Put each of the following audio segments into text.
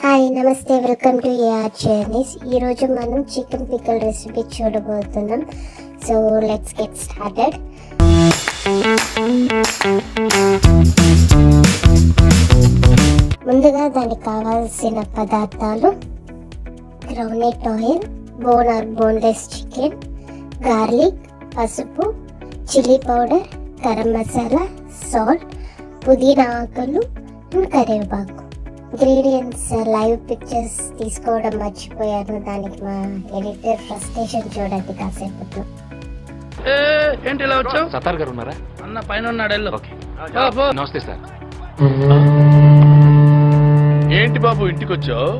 Hi నమస్తే welcome to AR journeys. ఈరోజు మనం చికెన్ పికల్ రెసిపీ చూడబోతున్నాం. So let's get started. ముందుగా దానికి కావాల్సిన పదార్థాలు: groundnut oil, bone or boneless chicken, garlic, పసుపు, chilli powder, garam masala, salt, పుదీనా ఆకులు అండ్ కరివేపాకు. ఇంగ్రీడియంట్స్ లైవ్ పిక్చర్స్ తీసుకోవడం మర్చిపోయాను. దానికి మా ఎడిటర్ ఫ్రస్ట్రేషన్ చూడండి కాసేపట్లో. ఏంటి ఇలా వచ్చావు? సత్తార్ గారు ఉన్నారా? అన్న పైన ఉన్నాడు. ఓకే. నమస్తే సార్. ఏంటి బాబు ఇంటికి వచ్చావు?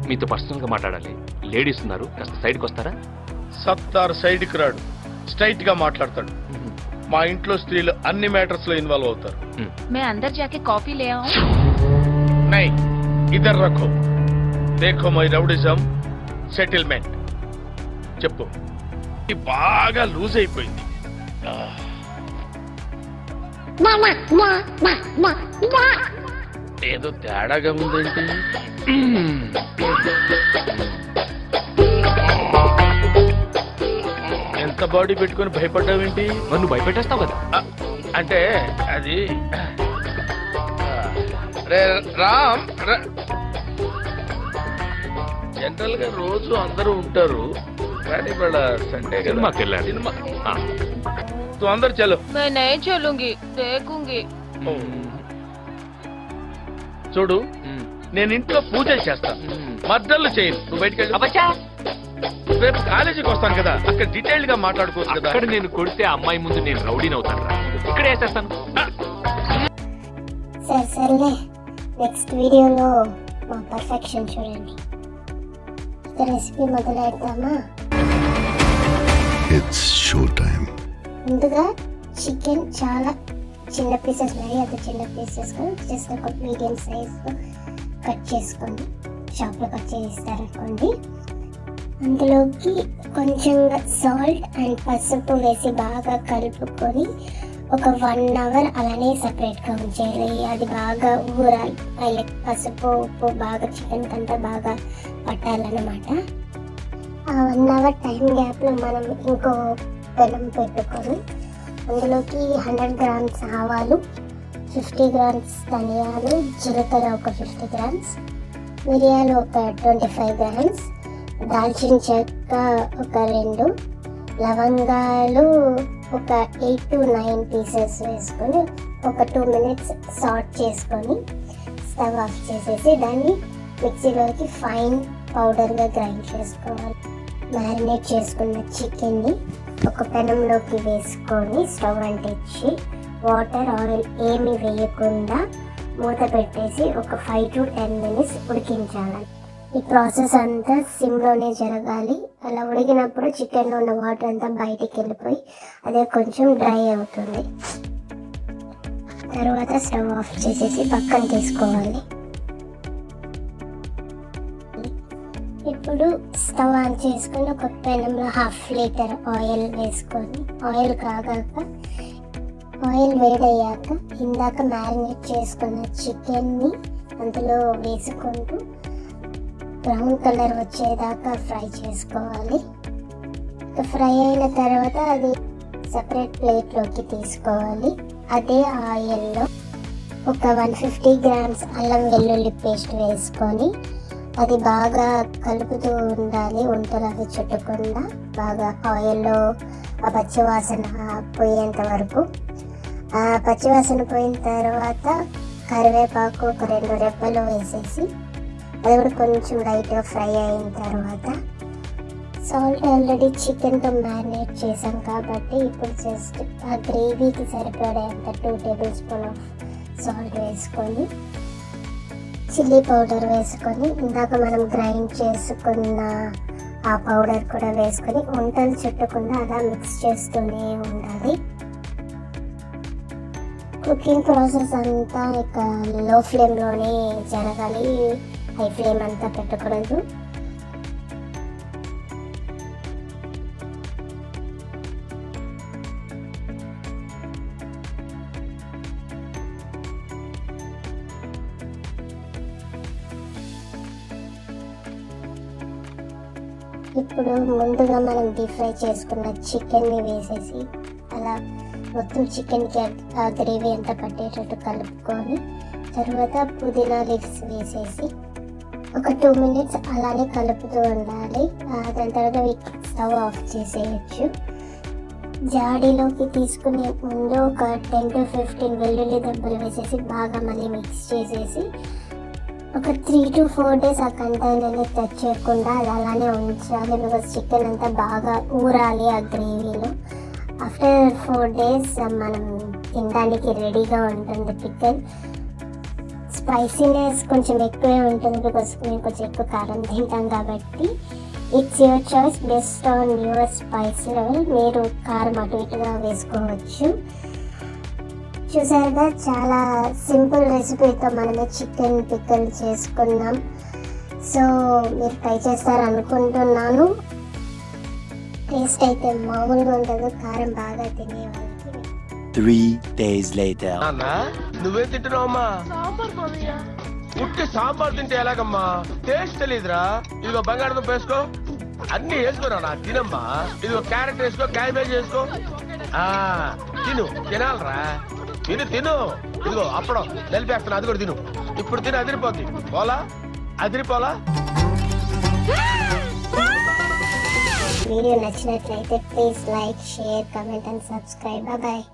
మీతో పర్సనల్ గా మాట్లాడాలి. లేడీస్ ఉన్నారు, కాస్త సైడ్కి వస్తారా? సత్తార్ సైడ్కి రాడు, స్ట్రైట్ గా మాట్లాడతాడు. మా ఇంట్లో స్త్రీలు అన్ని మ్యాటర్స్ లో ఇన్వాల్వ్ అవుతారు. मैं अंदर जाके कॉफी ले आऊं? నై ఇద్దరు రఖో దేఖో మై రౌడిజం సెటిల్మెంట్. చెప్పు. ఇది బాగా లూజ్ అయిపోయింది. ఏదో తేడాగా ఉందేంటి? ఎంత బాడీ పెట్టుకుని భయపడ్డావేంటి? మరి నువ్వు భయపెట్టేస్తావు కదా. అంటే అది రామ్, జనరల్ గా రోజు అందరూ ఉంటారు, కానీ వాళ్ళ సండే సినిమాకి వెళ్ళారు. సినిమా నువ్వు అందరు చలో. मैं नहीं चलूंगी, देखूंगी. చూడు, నేను ఇంట్లో పూజలు చేస్తాను, మద్దళ్ళు చేయను. నువ్వు బయటకు రేపు కాలేజీకి వస్తాను కదా, అక్కడ డీటెయిల్డ్ గా మాట్లాడుకోవచ్చు కదా. అక్కడ నేను కొడితే అమ్మాయి ముందు నేను రౌడీని అవుతాను రా. ఇక్కడ వేసేస్తాను. సర్లే, నెక్స్ట్ వీడియోలో మా పర్ఫెక్షన్ చూడండి. ఇక రెసిపీ మొదలెడతామా? It's showtime. ముందుగా చికెన్ చాలా చిన్న పీసెస్, మరి అంత చిన్న పీసెస్ జస్ట్ ఒక మీడియం సైజ్లో కట్ చేసుకోండి. షాప్లో కట్ చేస్తారనుకోండి. అందులోకి కొంచెం సాల్ట్ అండ్ పసుపు వేసి బాగా కలుపుకొని ఒక 1 అవర్ అలానే సపరేట్గా ఉంచేయాలి. అది బాగా ఊరాలి. పసుపు ఉప్పు బాగా చికెన్ కంతా బాగా పట్టాలన్నమాట. ఆ 1 అవర్ టైం గ్యాప్లో మనం ఇంకో పెనం పెట్టుకొని అందులోకి 100 గ్రామ్స్ ఆవాలు, 50 గ్రామ్స్ ధనియాలు, జీలకర్ర ఒక 50 గ్రామ్స్, మిరియాలు ఒక 25 గ్రామ్స్, దాల్చిన చెక్క ఒక 2, లవంగాలు ఒక 8 to 9 పీసెస్ వేసుకొని ఒక 2 minutes సాట్ చేసుకొని స్టవ్ ఆఫ్ చేసేసి దాన్ని మిక్సీలోకి ఫైన్ పౌడర్గా గ్రైండ్ చేసుకోవాలి. మ్యారినేట్ చేసుకున్న చికెన్ని ఒక పెనంలోకి వేసుకొని స్టవ్ అంటించి వాటర్ ఆయిల్ ఏమి వేయకుండా మూత పెట్టేసి ఒక 5 to 10 minutes ఉడికించాలి. ఈ ప్రాసెస్ అంతా సిమ్లోనే జరగాలి. అలా ఉడికినప్పుడు చికెన్లో ఉన్న వాటర్ అంతా బయటికి వెళ్ళిపోయి అదే కొంచెం డ్రై అవుతుంది. తర్వాత స్టవ్ ఆఫ్ చేసేసి పక్కన తీసుకోవాలి. ఇప్పుడు స్టవ్ ఆన్ చేసుకొని ఒక పెనంలో 1/2 లీటర్ ఆయిల్ వేసుకొని ఆయిల్ కాగాక ఆయిల్ వేడయ్యాక ఇందాక మ్యారినేట్ చేసుకున్న చికెన్ని అందులో వేసుకుంటూ బ్రౌన్ కలర్ వచ్చేదాకా ఫ్రై చేసుకోవాలి. ఫ్రై అయిన తర్వాత అది సపరేట్ ప్లేట్లోకి తీసుకోవాలి. అదే ఆయిల్లో ఒక 150 గ్రామ్స్ అల్లం వెల్లుల్లి పేస్ట్ వేసుకొని అది బాగా కలుపుతూ ఉండాలి. వంటలు అవి చుట్టకుండా బాగా ఆయిల్లో ఆ పచ్చివాసన పోయేంత వరకు. ఆ పచ్చివాసన పోయిన తర్వాత కరివేపాకు ఒక 2 రెబ్బలు వేసేసి అది కూడా కొంచెం లైట్గా ఫ్రై అయిన తర్వాత సాల్ట్ ఆల్రెడీ చికెన్తో మ్యారినేట్ చేసాం కాబట్టి ఇప్పుడు జస్ట్ ఆ గ్రేవీకి సరిపడేంత 2 టేబుల్ స్పూన్ ఆఫ్ సాల్ట్ వేసుకొని చిల్లీ పౌడర్ వేసుకొని ఇందాక మనం గ్రైండ్ చేసుకున్న ఆ పౌడర్ కూడా వేసుకొని వంటలు చుట్టకుండా అలా మిక్స్ చేస్తూనే ఉండాలి. కుకింగ్ ప్రాసెస్ అంతా ఇక లో ఫ్లేమ్లోనే జరగాలి, హై ఫ్లేమ్ అంతా పెట్టకూడదు. ఇప్పుడు ముందుగా మనం డీప్ ఫ్రై చేసుకున్న చికెన్ని వేసేసి అలా మొత్తం చికెన్కి ఆ గ్రేవీ అంతా పట్టేటట్టు కలుపుకొని తర్వాత పుదీనా లీవ్స్ వేసేసి ఒక 2 minutes అలానే కలుపుతూ ఉండాలి. దాని తర్వాత స్టవ్ ఆఫ్ చేసేయచ్చు. జాడీలోకి తీసుకునే ముందు ఒక 10 to 15 వెల్లుల్లి దెబ్బలు వేసేసి బాగా మళ్ళీ మిక్స్ చేసేసి ఒక 3 to 4 days ఆ కంటైనర్ని టచ్ చేయకుండా అది అలానే ఉంచాలి. బికాస్ చికెన్ అంతా బాగా ఊరాలి ఆ గ్రేవీలో. ఆఫ్టర్ 4 days మనం తినడానికి రెడీగా ఉంటుంది పికిల్. స్పైసీనెస్ కొంచెం ఎక్కువే ఉంటుంది బికాస్ మేము కొంచెం ఎక్కువ కారం తింటాం కాబట్టి it's your choice based on your spice level. మీరు కారం అటు ఇటుగా వేసుకోవచ్చు. చూసారుగా చాలా సింపుల్ రెసిపీతో మనమే చికెన్ పికిల్ చేసుకున్నాం. సో మీరు ట్రై చేస్తారు అనుకుంటున్నాను. టేస్ట్ అయితే మామూలుగా ఉంటుంది. కారం బాగా తినే వాళ్ళకి. 3 days later. నువ్వే తింటున్నావమ్మా? పుట్టి సాంబార్ తింటే ఎలాగమ్మా? టేస్ట్ తెలీదురా. ఇదిగో బంగాళదుంప వేసుకో, అన్ని వేసుకోరా తినమ్మా. ఇదిగో క్యారెట్ వేసుకో, క్యాబేజ్ వేసుకో. తిను, తినాలరా. తిను తిను. ఇదిగో అప్పడం నిలిపేస్తున్నా, అది కూడా తిను. ఇప్పుడు తిను, అదిరిపోద్ది. పోలా అదిరిపోలా. వీడియో నచ్చినట్లయితే please like, share, comment and subscribe. Bye.